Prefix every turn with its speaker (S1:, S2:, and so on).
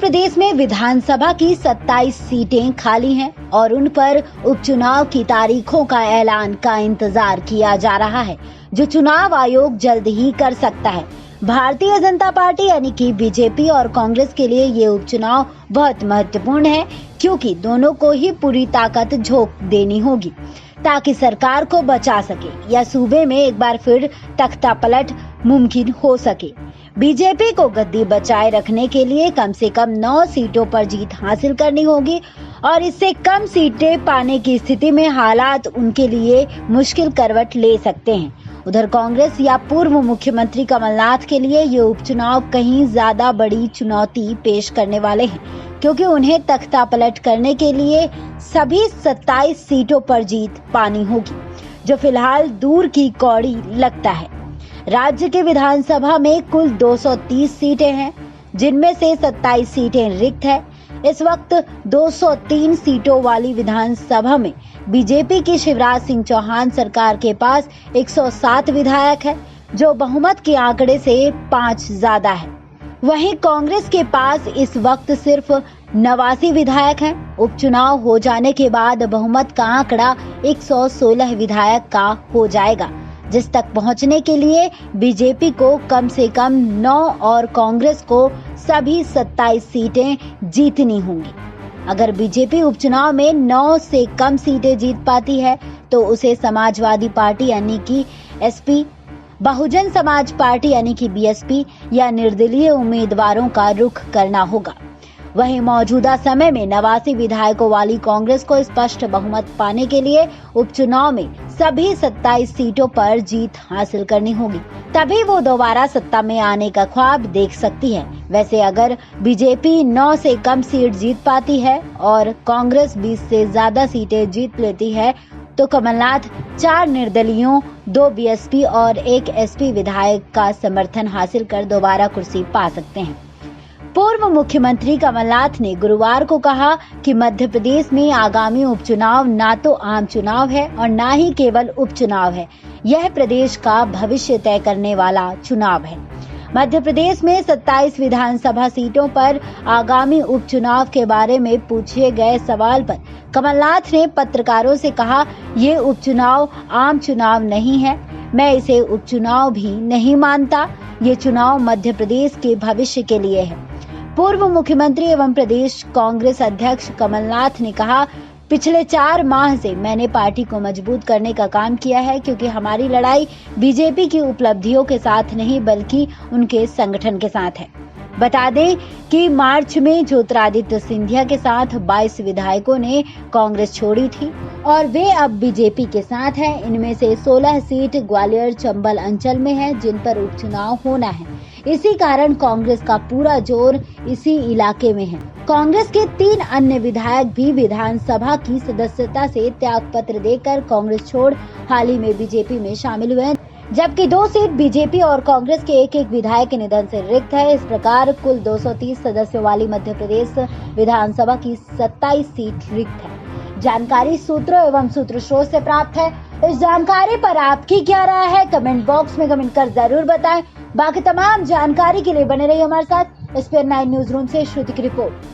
S1: प्रदेश में विधानसभा की 27 सीटें खाली हैं और उन पर उपचुनाव की तारीखों का ऐलान का इंतजार किया जा रहा है, जो चुनाव आयोग जल्द ही कर सकता है। भारतीय जनता पार्टी यानी कि बीजेपी और कांग्रेस के लिए ये उपचुनाव बहुत महत्वपूर्ण है, क्योंकि दोनों को ही पूरी ताकत झोंक देनी होगी ताकि सरकार को बचा सके या सूबे में एक बार फिर तख्ता पलट मुमकिन हो सके। बीजेपी को गद्दी बचाए रखने के लिए कम से कम 9 सीटों पर जीत हासिल करनी होगी और इससे कम सीटें पाने की स्थिति में हालात उनके लिए मुश्किल करवट ले सकते हैं। उधर कांग्रेस या पूर्व मुख्यमंत्री कमलनाथ के लिए ये उपचुनाव कहीं ज्यादा बड़ी चुनौती पेश करने वाले हैं, क्योंकि उन्हें तख्ता पलट करने के लिए सभी 27 सीटों पर जीत पानी होगी, जो फिलहाल दूर की कौड़ी लगता है। राज्य के विधानसभा में कुल 230 सीटें हैं, जिनमें से 27 सीटें रिक्त है। इस वक्त 203 सीटों वाली विधानसभा में बीजेपी की शिवराज सिंह चौहान सरकार के पास 107 विधायक है, जो बहुमत के आंकड़े से 5 ज्यादा है। वहीं कांग्रेस के पास इस वक्त सिर्फ 89 विधायक हैं। उपचुनाव हो जाने के बाद बहुमत का आंकड़ा 116 विधायक का हो जाएगा, जिस तक पहुंचने के लिए बीजेपी को कम से कम 9 और कांग्रेस को सभी 27 सीटें जीतनी होंगी। अगर बीजेपी उपचुनाव में 9 से कम सीटें जीत पाती है तो उसे समाजवादी पार्टी यानी कि एसपी, बहुजन समाज पार्टी यानी कि बीएसपी या निर्दलीय उम्मीदवारों का रुख करना होगा। वहीं मौजूदा समय में 89 विधायकों वाली कांग्रेस को स्पष्ट बहुमत पाने के लिए उपचुनाव में सभी 27 सीटों पर जीत हासिल करनी होगी, तभी वो दोबारा सत्ता में आने का ख्वाब देख सकती है। वैसे अगर बीजेपी 9 से कम सीट जीत पाती है और कांग्रेस 20 से ज्यादा सीटें जीत लेती है तो कमलनाथ 4 निर्दलीयों, 2 बीएसपी और 1 एसपी विधायक का समर्थन हासिल कर दोबारा कुर्सी पा सकते हैं। पूर्व मुख्यमंत्री कमलनाथ ने गुरुवार को कहा कि मध्य प्रदेश में आगामी उपचुनाव ना तो आम चुनाव है और ना ही केवल उपचुनाव है, यह प्रदेश का भविष्य तय करने वाला चुनाव है। मध्य प्रदेश में 27 विधानसभा सीटों पर आगामी उपचुनाव के बारे में पूछे गए सवाल पर कमलनाथ ने पत्रकारों से कहा, ये उपचुनाव आम चुनाव नहीं है, मैं इसे उपचुनाव भी नहीं मानता, ये चुनाव मध्य प्रदेश के भविष्य के लिए है। पूर्व मुख्यमंत्री एवं प्रदेश कांग्रेस अध्यक्ष कमलनाथ ने कहा, पिछले 4 माह से मैंने पार्टी को मजबूत करने का काम किया है, क्योंकि हमारी लड़ाई बीजेपी की उपलब्धियों के साथ नहीं बल्कि उनके संगठन के साथ है। बता दें कि मार्च में ज्योतिरादित्य सिंधिया के साथ 22 विधायकों ने कांग्रेस छोड़ी थी और वे अब बीजेपी के साथ हैं। इनमें से 16 सीट ग्वालियर चंबल अंचल में है, जिन पर उपचुनाव होना है। इसी कारण कांग्रेस का पूरा जोर इसी इलाके में है। कांग्रेस के 3 अन्य विधायक भी विधानसभा की सदस्यता से त्याग पत्र देकर कांग्रेस छोड़ हाल ही में बीजेपी में शामिल हुए हैं, जबकि 2 सीट बीजेपी और कांग्रेस के एक विधायक के निधन से रिक्त है। इस प्रकार कुल 230 सदस्यों वाली मध्य प्रदेश विधानसभा की 27 सीट रिक्त है। जानकारी सूत्रों एवं सूत्र स्रोत से प्राप्त है। इस जानकारी पर आपकी क्या राय है, कमेंट बॉक्स में कमेंट कर जरूर बताएं। बाकी तमाम जानकारी के लिए बने रहिए हमारे साथ। स्पेयर 9 न्यूज रूम से श्रुति की रिपोर्ट।